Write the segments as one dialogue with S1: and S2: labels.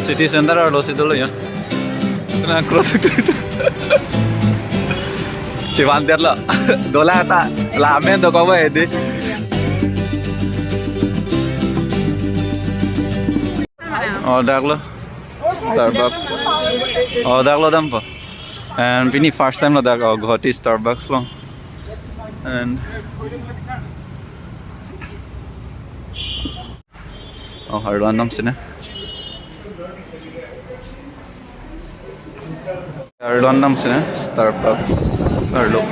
S1: city center or lo Sido lo ya. Kena cross itu. Ciwan tiar lo. Dola ta lamen to kau ini. Oh dak lo. Starbucks. Oh dak lo dam pa. And pini first time lo dak Guwahati Starbucks lo. And oh harlan nam sini. Harlan nam sini Starbucks. Harlo.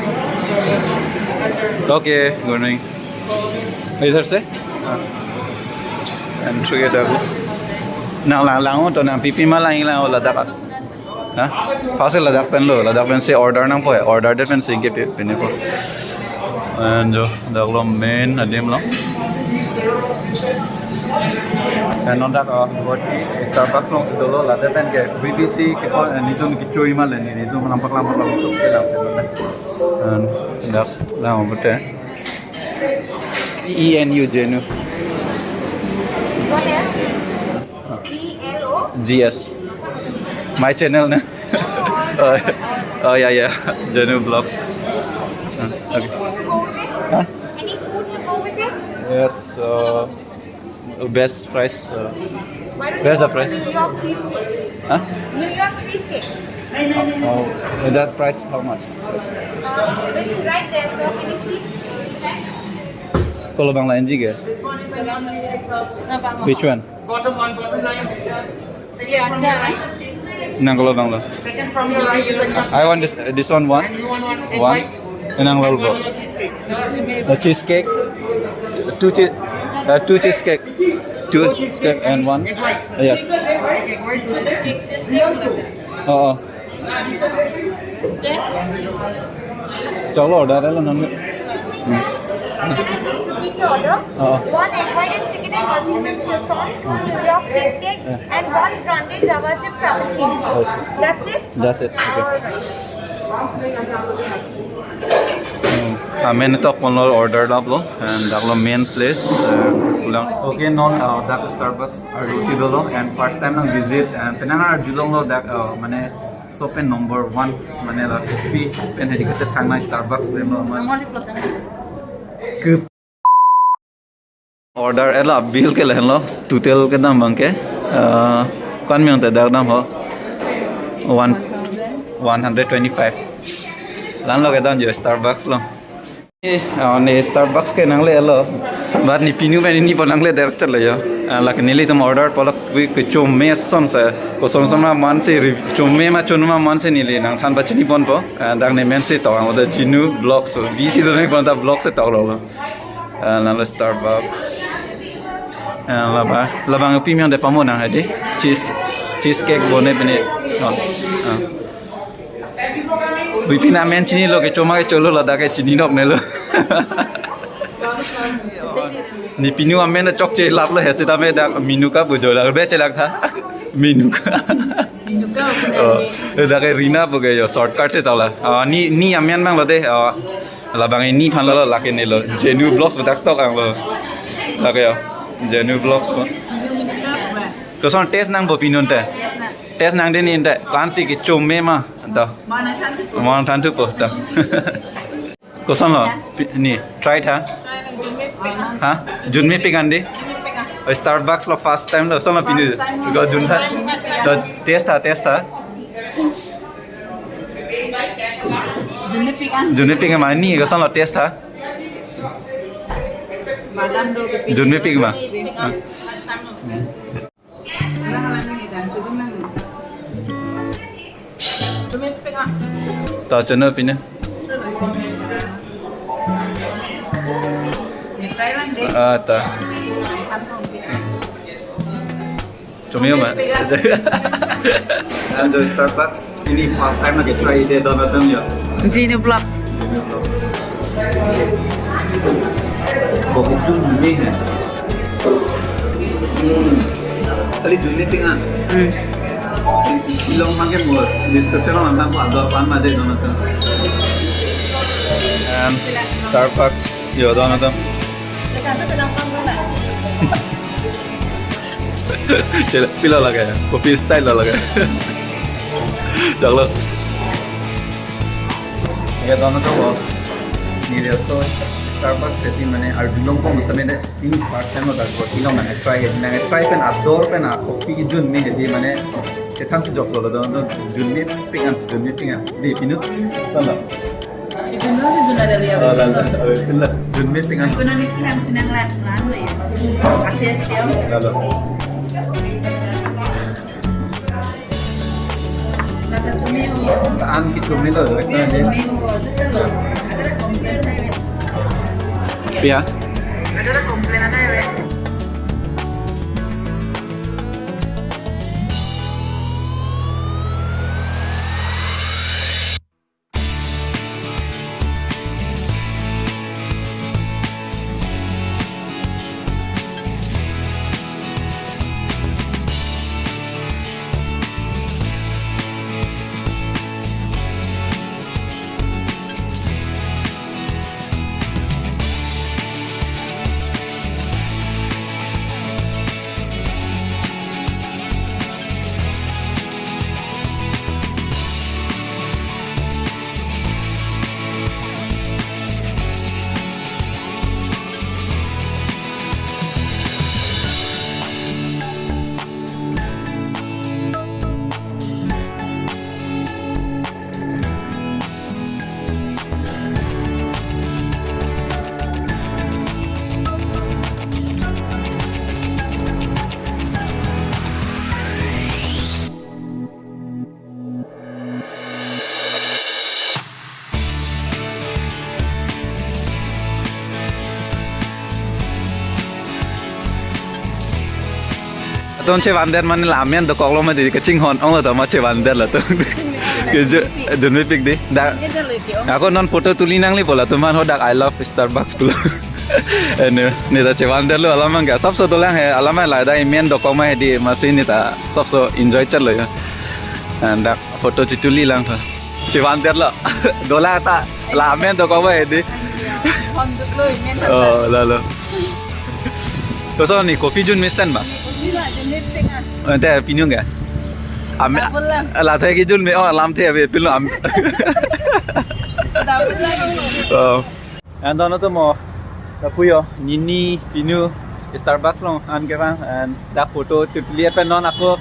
S1: Okay, good morning. इधर से and together nang lang to nang pipi malang lang Ladakh ha fast Ladakh pen se order nang po order de pen se ke pen po and jo daglo main adim lo and on that Guwahati Starbucks long Sido lo Ladakh pen ke BBC ke ko nidum ki choi mal ni nidum nampak so ke la and dak lang bote Genu Genu.
S2: What else? ELO?
S1: GS. My channel na. Oh yeah. Genu vlogs. Okay. Huh?
S2: Any food to go with it?
S1: Yes. Best price.
S2: Why don't
S1: Where's
S2: you
S1: the
S2: go
S1: price?
S2: for New York cheesecake?
S1: Huh?
S2: New York cheesecake.
S1: Oh, that price how much?
S2: When you write there, sir, can you please check?
S1: Kalau bang lain juga. Which one?
S3: Bottom line.
S1: Nang kalau bang lo.
S3: Second from your right is the
S1: I want this one one.
S3: and you want one
S1: One.
S3: white.
S1: Nang lalu bro.
S3: Cheesecake.
S1: The cheesecake. Two cheesecake. Two cheesecake and one.
S3: Egg white.
S1: Yes.
S3: Okay, white.
S1: Oh. Chalo order lo nang.
S2: Can I repeat the order? One egg white and chicken and multi-cream croissant, two New York cheesecake, and one grande java chip frappuccino. That's it?
S1: That's it. Okay.
S2: Alright.
S1: Main to kon lo order dap lo and dak lo main place ulang. Okay non dak Starbucks ar Sido lo and first time nang visit and tenang ar julong lo dak mane so pen number 1 mane la pi pen hedi kete thangna Starbucks pen lo man order ela bill ke lehlo total ke dam bang ke kon me onte dak dam ho 125 lan lo ke dam jo Starbucks lo ne Starbucks ke nang le elo bar ni pinu ben ni bonang le der chale yo la ke nili tum order polak ke chomme son sa Koson sama man se chomme ma chonma man se nili nang than ba chini bon po dang ne men se to ang da Genu blog so BC do ne bon da blog se to lo lan le Starbucks la bang opinion de pamo nang hadi cheesecake bone bene Wipina men chini lo ke choma ke cholo la da ke chini nok ne lo ni pinu amen na chok che lap lo hese ta me da minu ka bujo la be che lak tha minu ka da ke rina bu ge yo shortcut se ta la ni amen mang lo de la bang ni phan lo la ke ne lo Genu vlogs ba dak tok ang lo la ke yo Genu vlogs ko Koson taste nang bo pinun te test nang den in da lansi ki chomme ma da mon than tu ko da Koson lo ni try tha ha JunMepik andi Starbucks lo first time lo sama pinu go jun tha do test tha JunMepik ma ni Koson lo test tha JunMepik ma ta chana pinu ta Chomeo ma and the Starbucks ini first time lagi try de donatum yo
S4: Genu vlogs.
S1: Beaucoup ni hai kali JunMepik an long mangke mo description lo nang ko ador pan ma de donatum and Starbucks yo donatum चलो पिला लगा है coffee style लगा है चलो ये दोनों तो ini dia so Starbucks jadi mana arjulong ko gusto nila ini part time mo dagko tino mana try pen outdoor pen coffee jun ni jadi mana ketang si job lo don JunMepik di pinu tanda
S2: Itu nanti sudah ada lihat.
S1: pilih JunMepik
S2: Aku nanti sih kan sudah ngeliat lalu ya. Akhirnya sekian.
S1: lalu
S2: Nata tumio.
S1: an gitu ni lo
S2: Tumio itu loh. Ada komplain saya.
S1: ya
S2: Ada komplain ada ya.
S1: Tuh cewander mana lamian tuh kalau mau jadi kecing hon, oh tuh mau cewander lah tuh. JunMepik deh. Dah, aku non foto tulinang li pola tuh man hodak I love Starbucks pula. Nih tuh cewander lu alaman gak? Sab so tulang he, alaman lah dah imian dokoma he di masih nih ta, sab so enjoy calo ya. Dah foto cituli lang tuh. Cewander lo, dola ta lamian dokoma he di.
S2: Honda lo imian.
S1: Oh lalu. Koson nih kopi Jun mesen ba?
S2: Gila JunMepik ah.
S1: Ente pinyo nggak? Ame, lah saya kijun me, oh alam teh abe pilu am.
S2: Dapat lagi.
S1: Oh, and dono tuh mau, tapi yo, nini pinyo Starbucks long, an kebang, and dak foto lihat pen non aku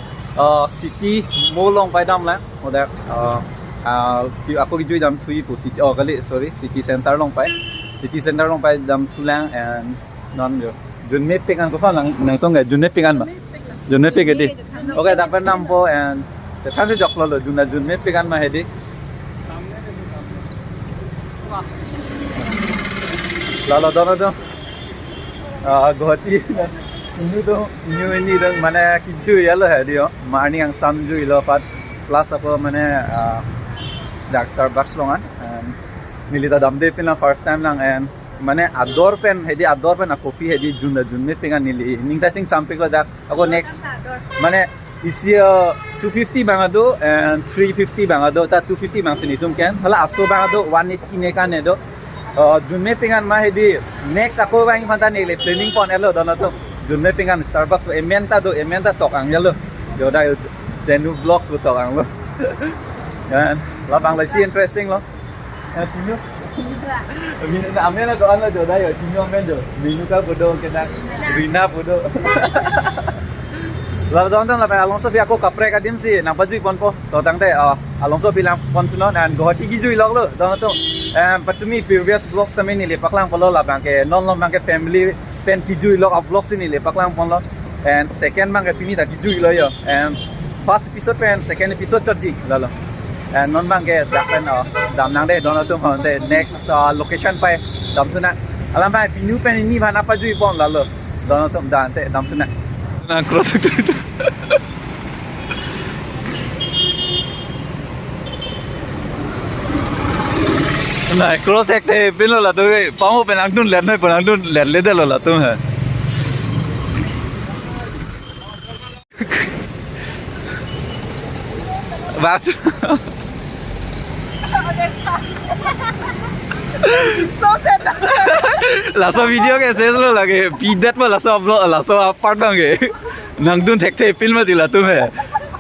S1: city mall long pai dam lah, udah aku kijui dam tui pu city, oh kali sorry city center long pai dam tulang and non yo. JunMepik kan kau lang nang tong nggak JunMepik kan ba? JunMepikedi. Oke, dak pen nampo and setan si jok lo JunMepik kan mahedi. Lalu dono tuh, Guwahati ini dong mana kicu ya lo hedi yo, mana yang samju ilo pat plus apa mana dak Starbucks longan, milita damde pin lang first time lang and mana outdoor pen aku kopi hedi JunMepik kan nili ning touching sampai ko dak aku next mana isi 250 bangado and 350 bangado ta 250 bang sini tum kan hala aso bangado 180 ne kan edo JunMepik kan mah hedi next aku bang phanta nili planning pon elo dono to JunMepik kan Starbucks ementa tok ang yalo yoda Genu vlog tok ang lo kan labang lagi interesting lo tinyo Minu na amen na doan na joda yo tinyo amen do minu ka bodo kita Rina bodo lalu doan lah alonso bi aku kapre kadim si nang baju pon po to tang te alonso bilang pon suno dan Guwahati giju ilok lo doan to patumi previous vlogs tami ni lepak lang polo lah bang ke non bang ke family pen giju ilok vlogs ni lepak lang pon lo and second bang ke pini ta giju ilo yo and first episode pen second episode choti lalu and non bang ke dapen dam nang de dono tu mon de next location pai dam tu na alam pai pinu pen ini ban apa jui pon lalu dono tu dan te dam tu na cross nah cross ekte pin lo la tu pau pen ang dun len noi pen ang dun len le de lo la tu hai bas
S2: So sad.
S1: Laso video ke ses lo lage pidat ma laso upload laso part bang ke nang dun thek the film ma dila tu me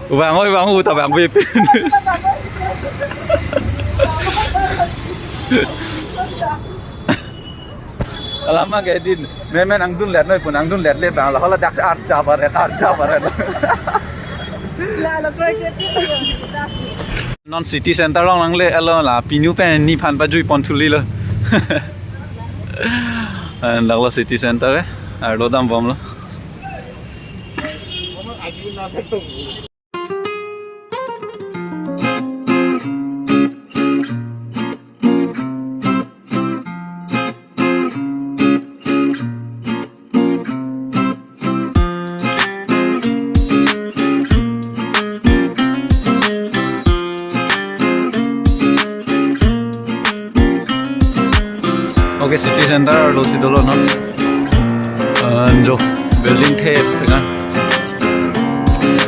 S1: wang ta bang be pin lama ke din men ang dun let noi pun ang dun let le bang la hola dak art jabar
S2: La la project.
S1: non city center long lang le alo la pinu pen ni phan pa jui pon thuli lo Nagla city center ar lo dam bom lo Oke city center lo Sido lo no jo building tape kan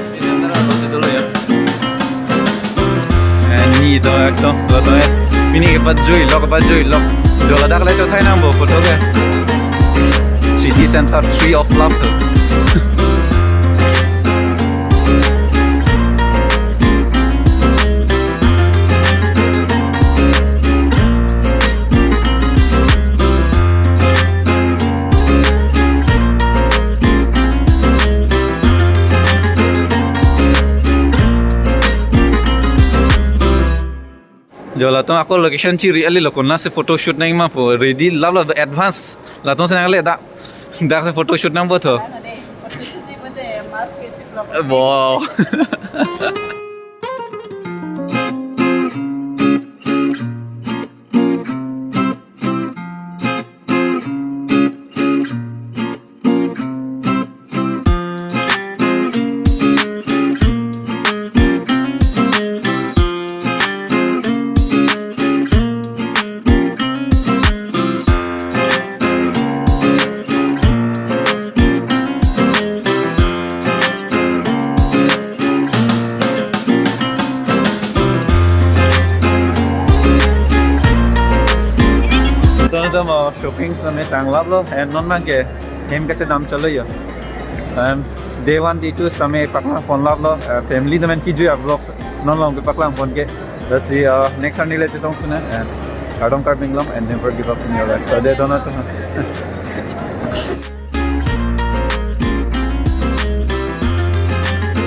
S1: city center lo Sido lo ya ni to ekto lo to ini ke pat jui lo jo la dak le to thai nam bo photo ke city center tree of laughter Jola to ako location chiri ali lokona se photo shoot nang ma po ready love advance la to se nang le da se photo shoot nang bo tho wow shopping समय टांगलाब लो and non man के game के दाम चलो यो day 1 day 2 समय पकला phone लाब लो family तो मैं की जो vlogs non long के पकला फोन के let's see next Sunday ले चलता हूँ सुना and I don't care and never give up in your life so they don't know